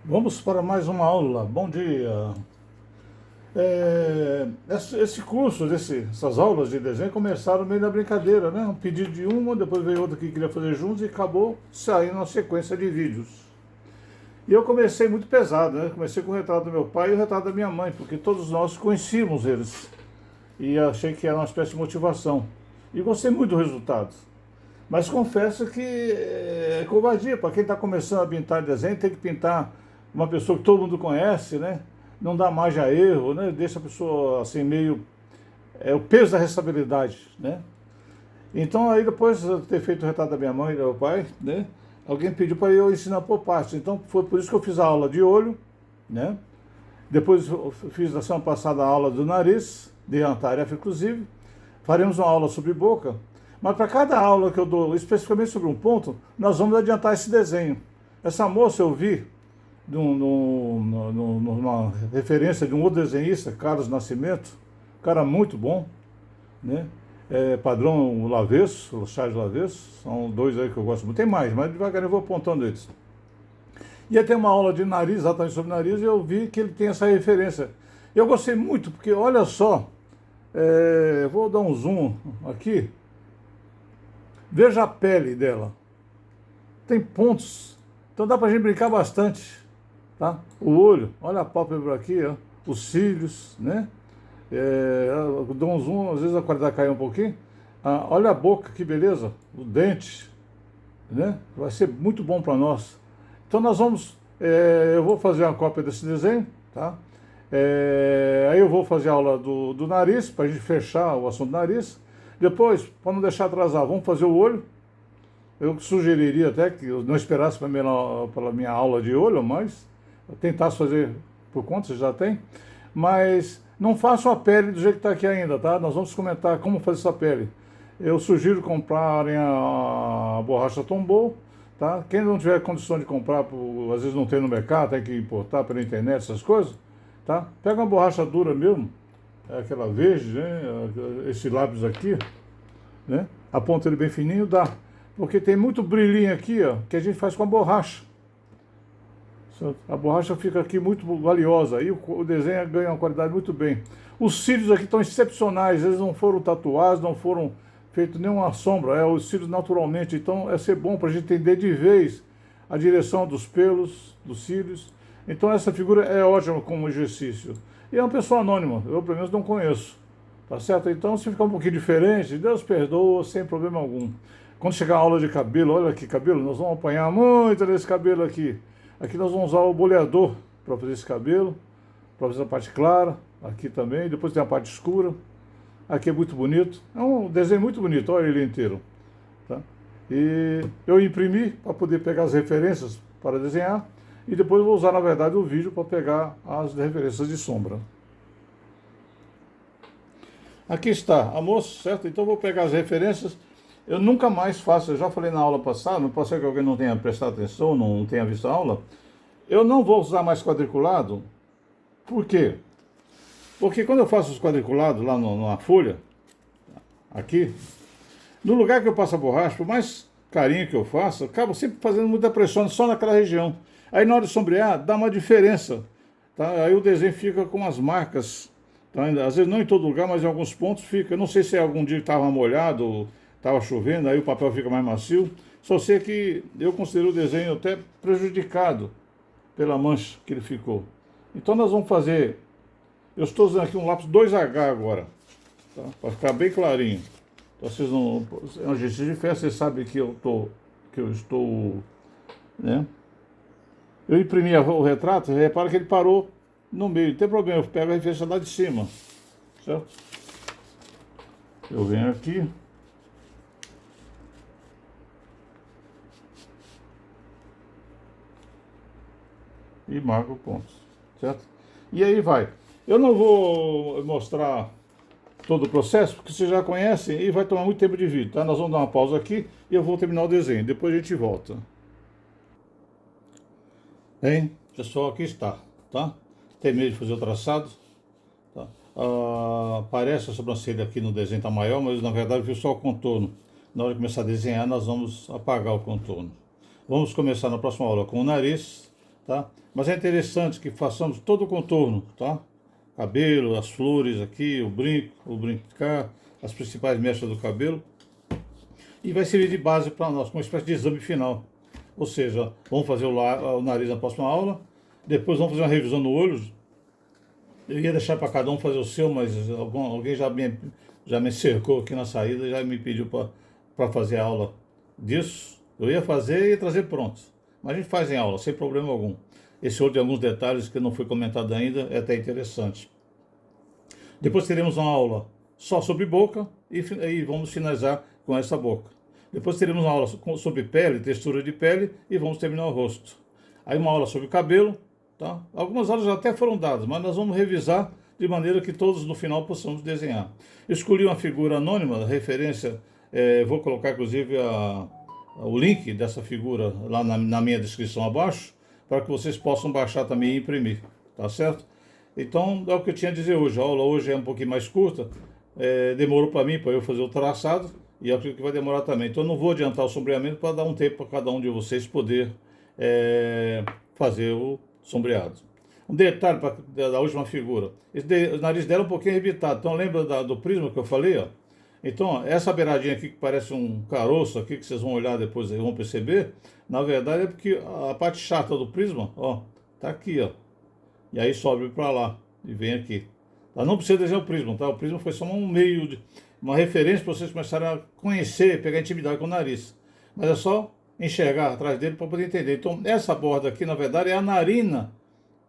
Vamos para mais uma aula. Bom dia. Esse curso, essas aulas de desenho começaram meio na brincadeira, né? Um pedido de uma, depois veio outra que queria fazer juntos e acabou saindo uma sequência de vídeos. E eu comecei muito pesado, né? Comecei com o retrato do meu pai e o retrato da minha mãe, porque todos nós conhecíamos eles. E achei que era uma espécie de motivação. E gostei muito do resultado. Mas confesso que é covardia. Para quem está começando a pintar desenho, tem que pintar uma pessoa que todo mundo conhece, né? Não dá margem a erro, né? Deixa a pessoa assim meio. É o peso da responsabilidade, né? Então aí depois de ter feito o retrato da minha mãe e do meu pai, né? Alguém pediu para eu ensinar por partes. Então foi por isso que eu fiz a aula de olho, né? Depois eu fiz na semana passada a aula do nariz, de tarefa inclusive. Faremos uma aula sobre boca. Mas para cada aula que eu dou especificamente sobre um ponto, nós vamos adiantar esse desenho. Essa moça eu vi numa referência de um outro desenhista, Carlos Nascimento, cara muito bom, né? Padrão Lavesso, Charles Lavesso, são dois aí que eu gosto muito. Tem mais, mas devagarinho eu vou apontando eles. Ia ter uma aula de nariz, exatamente sobre nariz, e eu vi que ele tem essa referência. Eu gostei muito, porque olha só, vou dar um zoom aqui, veja a pele dela, tem pontos, então dá pra gente brincar bastante, tá? O olho, olha a pálpebra aqui, ó, os cílios, né? Eu dou um zoom, às vezes a qualidade cai um pouquinho. Olha a boca, que beleza, o dente, né? Vai ser muito bom para nós. Então nós vamos, eu vou fazer uma cópia desse desenho, tá? Aí eu vou fazer a aula do nariz, para a gente fechar o assunto do nariz. Depois, para não deixar atrasar, vamos fazer o olho. Eu sugeriria até que eu não esperasse pela minha aula de olho, mas eu tentasse fazer por conta, você já tem. Mas não façam a pele do jeito que está aqui ainda, tá? Nós vamos comentar como fazer essa pele. Eu sugiro comprarem a borracha Tombow, tá? Quem não tiver condição de comprar, às vezes não tem no mercado, tem que importar pela internet, essas coisas, tá? Pega uma borracha dura mesmo, aquela verde, né? Esse lápis aqui, né? Aponta ele bem fininho, dá. Porque tem muito brilhinho aqui, ó, que a gente faz com a borracha. A borracha fica aqui muito valiosa, aí o desenho ganha uma qualidade muito bem. Os cílios aqui estão excepcionais, eles não foram tatuados, não foram feito nenhuma sombra, os cílios naturalmente, então é ser bom para a gente entender de vez a direção dos pelos, dos cílios. Então essa figura é ótima como exercício. E é uma pessoa anônima, eu pelo menos não conheço, tá certo? Então se ficar um pouquinho diferente, Deus perdoa, sem problema algum. Quando chegar a aula de cabelo, olha aqui, cabelo, nós vamos apanhar muito desse cabelo aqui. Aqui nós vamos usar o boleador para fazer esse cabelo, para fazer a parte clara, aqui também, depois tem a parte escura. Aqui é muito bonito, é um desenho muito bonito, olha ele inteiro. Tá? E eu imprimi para poder pegar as referências para desenhar, e depois eu vou usar, na verdade, o vídeo para pegar as referências de sombra. Aqui está a moça, certo? Então eu vou pegar as referências. Eu nunca mais faço, eu já falei na aula passada, não pode ser que alguém não tenha prestado atenção, não tenha visto a aula. Eu não vou usar mais quadriculado. Por quê? Porque quando eu faço os quadriculados lá na folha, aqui, no lugar que eu passo a borracha, por mais carinho que eu faça, eu acabo sempre fazendo muita pressão só naquela região. Aí na hora de sombrear, dá uma diferença. Tá? Aí o desenho fica com as marcas. Tá? Às vezes não em todo lugar, mas em alguns pontos fica. Eu não sei se é algum dia que estava molhado, estava chovendo, aí o papel fica mais macio. Só sei que eu considero o desenho até prejudicado pela mancha que ele ficou. Então nós vamos fazer. Eu estou usando aqui um lápis 2H agora, tá? Para ficar bem clarinho. Então vocês não. É um exercício de fé, vocês sabem que eu estou. Né? Eu imprimi o retrato, repara que ele parou no meio. Não tem problema, eu pego a referência lá de cima. Certo? Eu venho aqui. E marco pontos, certo? E aí vai. Eu não vou mostrar todo o processo, porque você já conhece e vai tomar muito tempo de vídeo, tá? Nós vamos dar uma pausa aqui e eu vou terminar o desenho, depois a gente volta. Bem, pessoal, aqui está, tá? Terminei de fazer o traçado, tá? Parece a sobrancelha aqui no desenho está maior, mas na verdade eu fiz só o contorno. Na hora de começar a desenhar, nós vamos apagar o contorno. Vamos começar na próxima aula com o nariz. tá? Mas é interessante que façamos todo o contorno, tá? Cabelo, as flores aqui, o brinco de cá, as principais mechas do cabelo. E vai servir de base para nós, uma espécie de exame final. Ou seja, vamos fazer o nariz na próxima aula, depois vamos fazer uma revisão no olho. Eu ia deixar para cada um fazer o seu, mas alguém já me cercou aqui na saída, já me pediu para fazer a aula disso. Eu ia fazer e ia trazer pronto. Mas a gente faz em aula, sem problema algum. Esse outro de alguns detalhes que não foi comentado ainda é até interessante. Depois teremos uma aula só sobre boca e vamos finalizar com essa boca. Depois teremos uma aula sobre pele, textura de pele e vamos terminar o rosto. Aí uma aula sobre cabelo, tá? Algumas aulas já até foram dadas, mas nós vamos revisar de maneira que todos no final possamos desenhar. Eu escolhi uma figura anônima, referência, vou colocar inclusive o link dessa figura lá na minha descrição abaixo, para que vocês possam baixar também e imprimir, tá certo? Então, é o que eu tinha a dizer hoje. A aula hoje é um pouquinho mais curta, demorou para mim, para eu fazer o traçado, e eu acredito que vai demorar também. Então, eu não vou adiantar o sombreamento para dar um tempo para cada um de vocês poder fazer o sombreado. Um detalhe da última figura: o nariz dela é um pouquinho arrebitado. Então, lembra do prisma que eu falei? Ó? Então, ó, essa beiradinha aqui que parece um caroço aqui, que vocês vão olhar depois e vão perceber, na verdade é porque a parte chata do prisma, ó, tá aqui, ó. E aí sobe para lá e vem aqui. Tá? Não precisa desenhar o prisma, tá? O prisma foi só um meio, uma referência para vocês começarem a conhecer, pegar intimidade com o nariz. Mas é só enxergar atrás dele para poder entender. Então, essa borda aqui, na verdade, é a narina.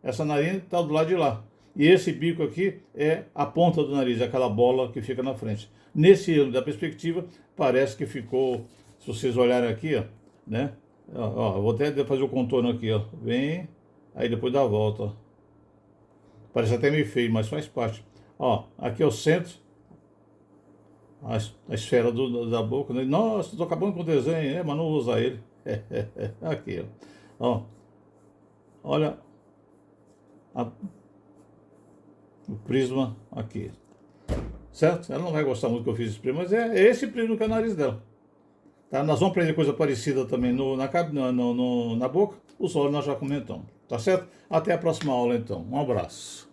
Essa narina está do lado de lá. E esse bico aqui é a ponta do nariz, é aquela bola que fica na frente. Nesse ângulo da perspectiva, parece que ficou, se vocês olharem aqui, ó, né? Ó, eu vou até fazer o contorno aqui, ó. Vem, aí depois dá a volta, ó. Parece até meio feio, mas faz parte. Ó, aqui é o centro, a esfera da boca, né? Nossa, estou acabando com o desenho, mas não vou usar ele. Aqui, ó. Olha o prisma aqui. Certo? Ela não vai gostar muito que eu fiz esse prisma, mas é esse prisma que é o nariz dela. Tá? Nós vamos aprender coisa parecida também na boca. Os olhos nós já comentamos. Tá certo? Até a próxima aula, então. Um abraço.